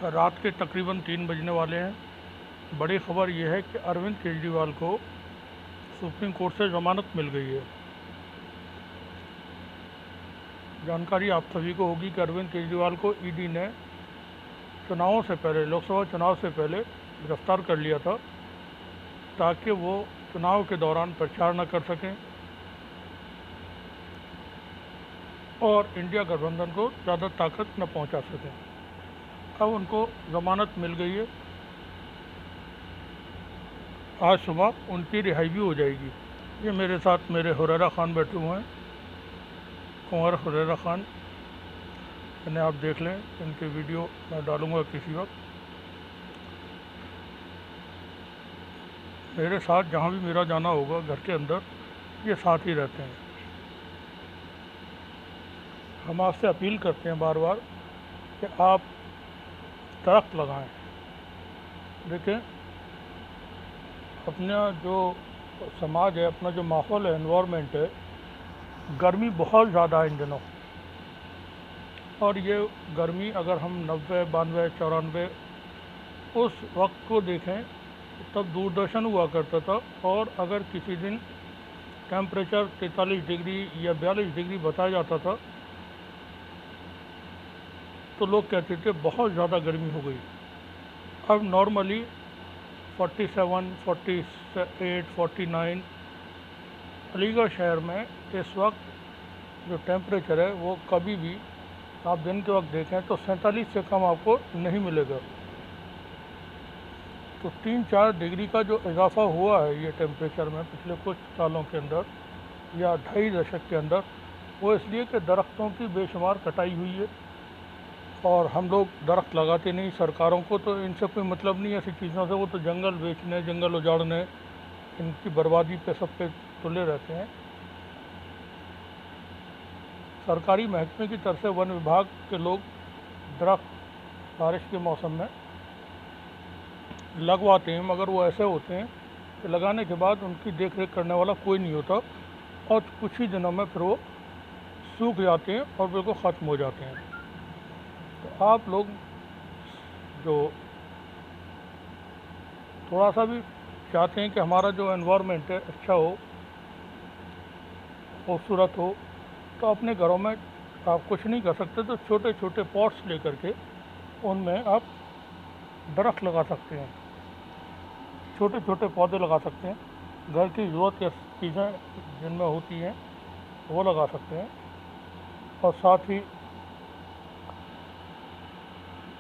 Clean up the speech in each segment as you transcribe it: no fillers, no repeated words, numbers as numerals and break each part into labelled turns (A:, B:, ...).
A: रात के तकरीबन 3 बजने वाले हैं। बड़ी खबर यह है कि अरविंद केजरीवाल को सुप्रीम कोर्ट से ज़मानत मिल गई है। जानकारी आप सभी को होगी कि अरविंद केजरीवाल को ईडी ने चुनावों से पहले, लोकसभा चुनाव से पहले गिरफ्तार कर लिया था ताकि वो चुनाव के दौरान प्रचार न कर सकें और इंडिया गठबंधन को ज़्यादा ताकत न पहुंचा सकें। अब उनको ज़मानत मिल गई है। आज सुबह उनकी रिहाई भी हो जाएगी। ये मेरे साथ मेरे हुरैरा खान बैठे हुए हैं, कुंवर हुरैरा खान। इन्हें आप देख लें, इनकी वीडियो मैं डालूंगा किसी वक्त। मेरे साथ जहाँ भी मेरा जाना होगा घर के अंदर, ये साथ ही रहते हैं। हम आपसे अपील करते हैं बार बार कि आप दरख्त लगाएं। देखें, अपना जो समाज है, अपना जो माहौल है, एनवायरनमेंट है, गर्मी बहुत ज़्यादा है इन दिनों। और ये गर्मी अगर हम 90, 92, 94 उस वक्त को देखें तब दूरदर्शन हुआ करता था, और अगर किसी दिन टेम्परेचर 43 डिग्री या 42 डिग्री बताया जाता था तो लोग कहते थे बहुत ज़्यादा गर्मी हो गई। अब नॉर्मली 47, 48, 49 अलीगढ़ शहर में इस वक्त जो टेम्परेचर है वो कभी भी आप दिन के वक्त देखें तो 47 से कम आपको नहीं मिलेगा। तो 3-4 डिग्री का जो इजाफा हुआ है ये टेम्परेचर में पिछले कुछ सालों के अंदर या 2.5 दशक के अंदर, वो इसलिए कि दरख्तों की बेशुमार कटाई हुई है और हम लोग दरख्त लगाते नहीं। सरकारों को तो इनसे कोई मतलब नहीं है ऐसी चीज़ों से, वो तो जंगल बेचने, जंगल उजाड़ने, इनकी बर्बादी पे सब पे तुले रहते हैं। सरकारी महकमे की तरफ से वन विभाग के लोग दरख्त बारिश के मौसम में लगवाते हैं, मगर वो ऐसे होते हैं कि लगाने के बाद उनकी देख रेख करने वाला कोई नहीं होता और कुछ ही दिनों में फिर वो सूख जाते हैं और बिल्कुल ख़त्म हो जाते हैं। तो आप लोग जो थोड़ा सा भी चाहते हैं कि हमारा जो एनवायरनमेंट है अच्छा हो, खूबसूरत हो, तो अपने घरों में आप कुछ नहीं कर सकते तो छोटे छोटे पॉट्स लेकर के उनमें आप दरख्त लगा सकते हैं, छोटे छोटे पौधे लगा सकते हैं। घर की ज़रूरत की चीज़ें जिनमें होती हैं वो लगा सकते हैं। और साथ ही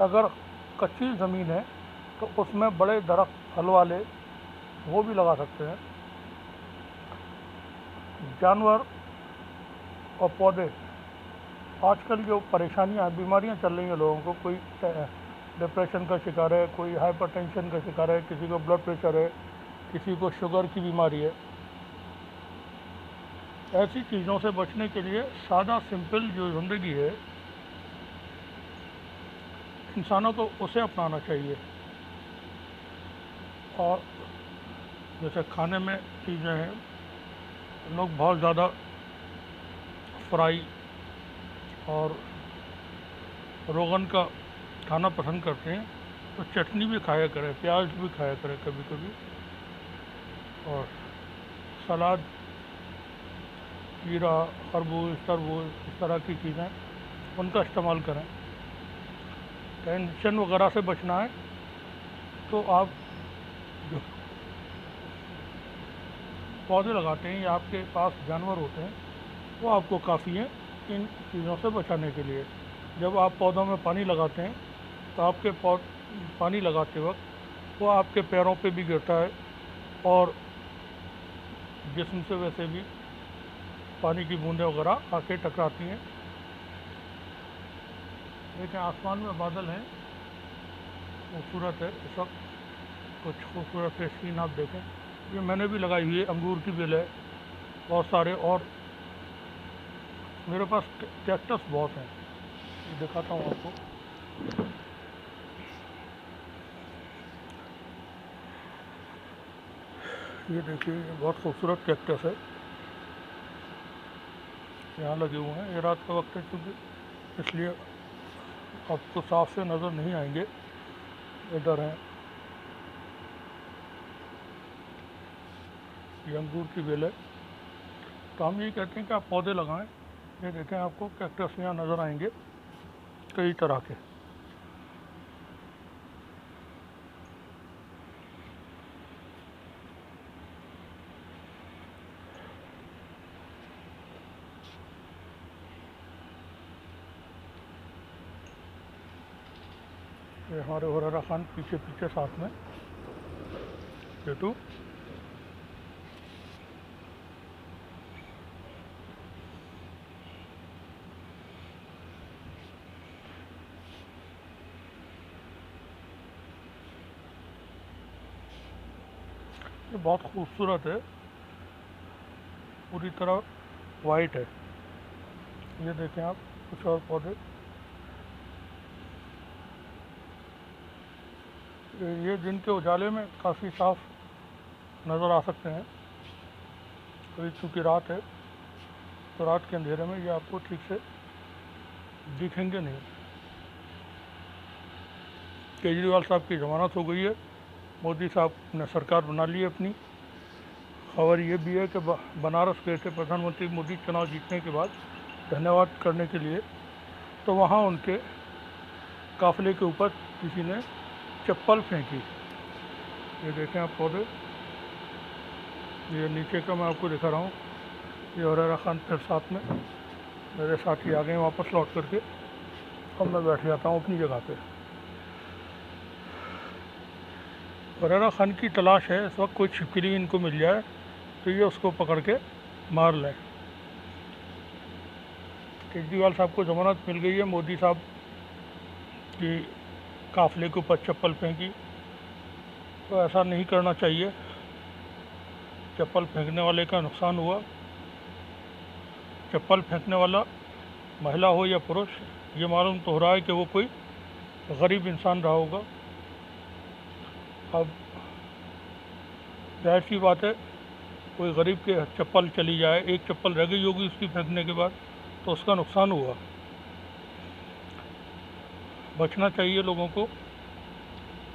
A: अगर कच्ची ज़मीन है तो उसमें बड़े दरख्त फल वाले वो भी लगा सकते हैं। जानवर और पौधे, आजकल जो परेशानियां, बीमारियां चल रही हैं लोगों को, कोई डिप्रेशन का शिकार है, कोई हाइपरटेंशन का शिकार है, किसी को ब्लड प्रेशर है, किसी को शुगर की बीमारी है। ऐसी चीज़ों से बचने के लिए सादा सिंपल जो ज़िंदगी है इंसानों को उसे अपनाना चाहिए। और जैसे खाने में चीज़ें हैं, लोग बहुत ज़्यादा फ्राई और रोगन का खाना पसंद करते हैं, तो चटनी भी खाया करें, प्याज भी खाया करें कभी कभी, और सलाद, खीरा, खरबूज, तरबूज, इस तरह की चीज़ें उनका इस्तेमाल करें। टेंशन वगैरह से बचना है तो आप जो पौधे लगाते हैं या आपके पास जानवर होते हैं वो आपको काफ़ी हैं इन चीज़ों से बचाने के लिए। जब आप पौधों में पानी लगाते हैं तो आपके पानी लगाते वक्त वो आपके पैरों पे भी गिरता है और जिस्म से वैसे भी पानी की बूंदें वगैरह आके टकराती हैं। लेकिन आसमान में बादल हैं, खूबसूरत है इस वक्त, कुछ खूबसूरत से सीन आप देखें। ये मैंने भी लगाई हुई है, अंगूर की बेल है बहुत सारे, और मेरे पास कैक्टस बहुत हैं, ये दिखाता हूँ आपको। ये देखिए, ये बहुत खूबसूरत कैक्टस है, यहाँ लगे हुए हैं। ये रात का वक्त है चूँकि, इसलिए आपको साफ से नज़र नहीं आएंगे। इधर है ये अंगूर की बेल है। तो हम ये कहते हैं कि आप पौधे लगाएं। ये देखें आपको कैक्टस यहाँ नज़र आएंगे कई तरह के। ये हमारे हुरैरा खान पीछे पीछे साथ में जेटू। ये बहुत खूबसूरत है, पूरी तरह वाइट है। ये देखें आप कुछ और पौधे, ये दिन के उजाले में काफ़ी साफ नज़र आ सकते हैं। तो चूँकि रात है तो रात के अंधेरे में ये आपको ठीक से दिखेंगे नहीं। केजरीवाल साहब की ज़मानत हो गई है, मोदी साहब ने सरकार बना ली है अपनी। खबर ये भी है कि बनारस गए थे प्रधानमंत्री मोदी चुनाव जीतने के बाद धन्यवाद करने के लिए, तो वहाँ उनके काफ़िले के ऊपर किसी ने चप्पल फेंकी। ये देखें आप पौधे, ये नीचे का मैं आपको दिखा रहा हूँ। ये हुरैरा खान फिर साथ में, मेरे साथी आ गए वापस लौट करके। अब मैं बैठ जाता हूँ अपनी जगह पे। हुरैरा खान की तलाश है इस वक्त, कोई छिपकली इनको मिल जाए तो ये उसको पकड़ के मार लें। केजरीवाल साहब को ज़मानत मिल गई है, मोदी साहब की काफ़िले के ऊपर चप्पल फेंकी, तो ऐसा नहीं करना चाहिए। चप्पल फेंकने वाले का नुकसान हुआ। चप्पल फेंकने वाला महिला हो या पुरुष, ये मालूम तो हो रहा है कि वो कोई गरीब इंसान रहा होगा। अब जाहिर सी बात है, कोई गरीब के चप्पल चली जाए, एक चप्पल रह गई होगी उसकी फेंकने के बाद, तो उसका नुकसान हुआ। बचना चाहिए लोगों को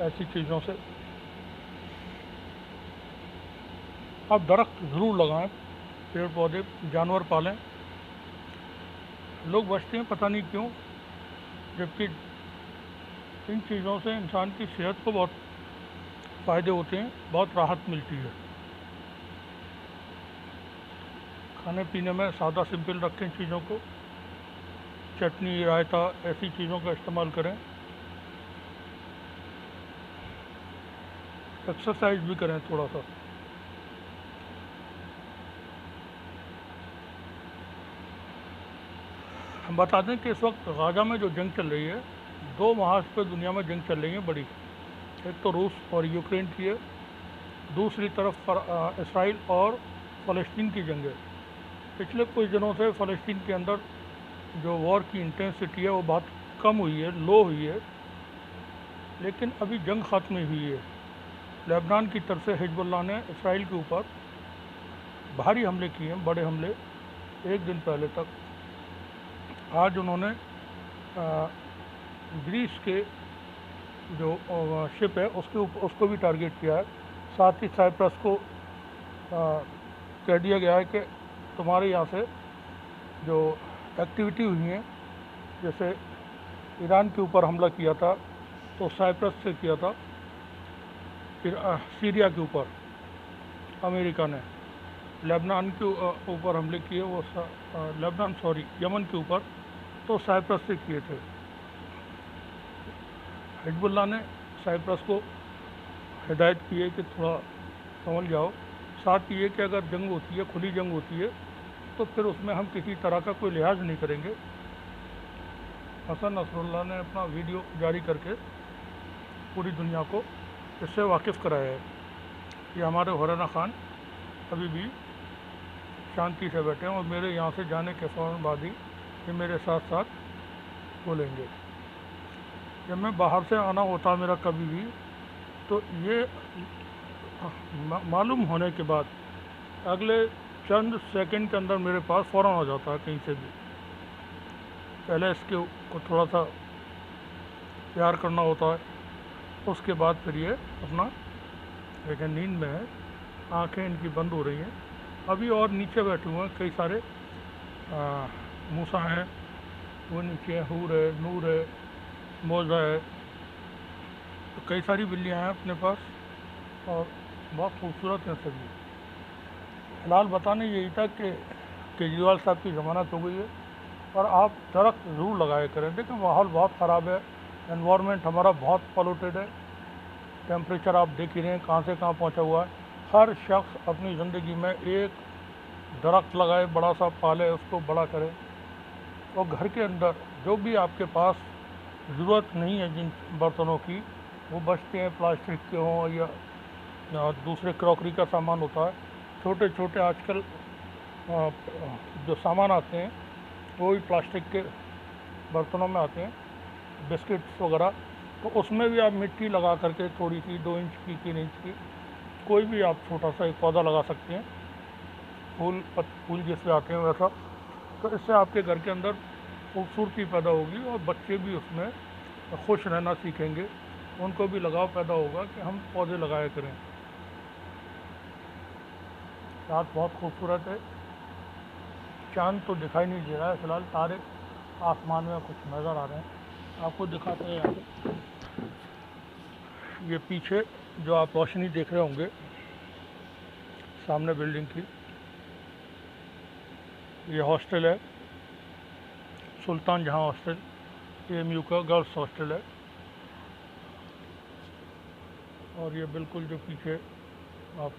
A: ऐसी चीज़ों से। आप दरख्त ज़रूर लगाएं, पेड़ पौधे, जानवर पालें। लोग बचते हैं पता नहीं क्यों, जबकि इन चीज़ों से इंसान की सेहत को बहुत फ़ायदे होते हैं, बहुत राहत मिलती है। खाने पीने में सादा सिंपल रखें चीज़ों को, चटनी रायता ऐसी चीज़ों का इस्तेमाल करें। एक्सरसाइज भी करें थोड़ा सा। हम बता दें कि इस वक्त गाज़ा में जो जंग चल रही है, दो महाज पर दुनिया में जंग चल रही है बड़ी। एक तो रूस और यूक्रेन की है, दूसरी तरफ इसराइल और फ़लस्तीन की जंग है। पिछले कुछ दिनों से फ़लस्तीन के अंदर जो वॉर की इंटेंसिटी है वो बहुत कम हुई है, लो हुई है, लेकिन अभी जंग ख़त्म हुई है। लेबनान की तरफ से हिजबुल्लाह ने इसराइल के ऊपर भारी हमले किए हैं, बड़े हमले, एक दिन पहले तक। आज उन्होंने ग्रीस के जो शिप है उसको भी टारगेट किया है। साथ ही साइप्रस को कह दिया गया है कि तुम्हारे यहाँ से जो एक्टिविटी हुई है, जैसे ईरान के ऊपर हमला किया था तो साइप्रस से किया था, फिर सीरिया के ऊपर अमेरिका ने, लेबनान के ऊपर हमले किए वो यमन के ऊपर तो साइप्रस से किए थे। हिजबुल्लाह ने साइप्रस को हिदायत की है कि थोड़ा समझ जाओ। साथ ही ये कि अगर जंग होती है, खुली जंग होती है, तो फिर उसमें हम किसी तरह का कोई लिहाज नहीं करेंगे। हसन नसरुल्लाह ने अपना वीडियो जारी करके पूरी दुनिया को इससे वाकिफ़ कराया है। ये हमारे हुरैरा खान अभी भी शांति से बैठे हैं और मेरे यहाँ से जाने के फ़ौरन बाद ही ये मेरे साथ साथ बोलेंगे। जब मैं बाहर से आना होता मेरा कभी भी, तो ये मालूम होने के बाद अगले चंद सेकंड के अंदर मेरे पास फ़ौरन आ जाता है कहीं से भी। पहले इसके को थोड़ा सा प्यार करना होता है, उसके बाद फिर ये अपना लेकिन नींद में है, आंखें इनकी बंद हो रही हैं। अभी और नीचे बैठे हुए हैं कई सारे मूसा हैं, वो नीचे हैं, हूर है, नूर है, मोजा है, तो कई सारी बिल्लियाँ हैं अपने पास और बहुत खूबसूरत हैं सभी। फिलहाल बताने यही था कि केजरीवाल साहब की ज़मानत हो गई है और आप दरख्त ज़रूर लगाया करें। देखिए माहौल बहुत ख़राब है, एनवायरनमेंट हमारा बहुत पॉल्यूटेड है, टेम्परेचर आप देख ही रहे हैं कहाँ से कहाँ पहुँचा हुआ है। हर शख्स अपनी ज़िंदगी में एक दरख्त लगाए, बड़ा सा पाले, उसको बड़ा करे और घर के अंदर जो भी आपके पास ज़रूरत नहीं है जिन बर्तनों की, वो बचते हैं प्लास्टिक के हों या दूसरे क्रॉकरी का सामान होता है, छोटे छोटे आजकल जो सामान आते हैं वो भी प्लास्टिक के बर्तनों में आते हैं, बिस्किट्स वगैरह, तो उसमें भी आप मिट्टी लगा करके थोड़ी सी 2 इंच की 3 इंच की कोई भी आप छोटा सा एक पौधा लगा सकते हैं, फूल जिससे आते हैं वैसा। तो इससे आपके घर के अंदर खूबसूरती पैदा होगी और बच्चे भी उसमें खुश रहना सीखेंगे, उनको भी लगाव पैदा होगा कि हम पौधे लगाया करें। रात बहुत खूबसूरत है, चांद तो दिखाई नहीं दे रहा है फिलहाल, तारे आसमान में कुछ नज़र आ रहे हैं, आपको दिखाते हैं। यहाँ पे ये पीछे जो आप रोशनी देख रहे होंगे सामने बिल्डिंग की, ये हॉस्टल है सुल्तान जहां हॉस्टल, AMU का गर्ल्स हॉस्टल है। और ये बिल्कुल जो पीछे आप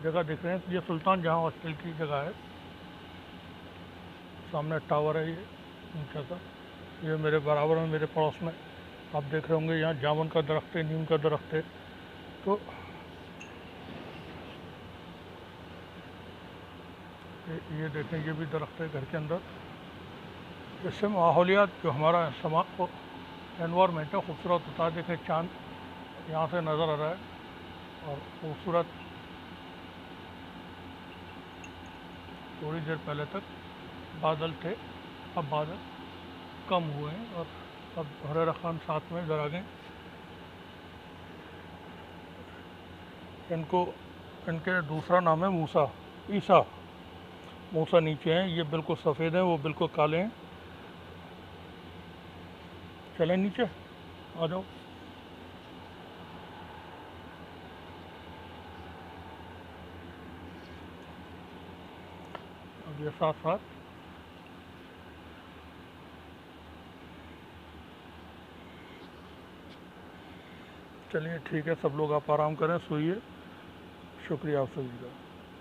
A: जगह देख रहे हैं ये सुल्तान जहां हॉस्टल की जगह है, सामने टावर है ये ऊंचा सा। ये मेरे बराबर में मेरे पड़ोस में आप देख रहे होंगे यहाँ जामुन का दरख्त है, नीम का दरख्त है। तो ये देखें, ये भी दरख्त है घर के अंदर। इससे माहौलियात जो हमारा एनवायरनमेंट है खूबसूरत होता है। देखें चांद यहाँ से नज़र आ रहा है और खूबसूरत, थोड़ी देर पहले तक बादल थे, अब बादल कम हुए हैं और अब हुरैरा खान साथ में इधर आ गए। इनके दूसरा नाम है मूसा, ईसा। मूसा नीचे हैं, ये बिल्कुल सफ़ेद हैं, वो बिल्कुल काले हैं। चलें नीचे, आ जाओ। अब ये साथ साथ चलिए ठीक है, सब लोग आप आराम करें, सोइए। शुक्रिया आप सभी का।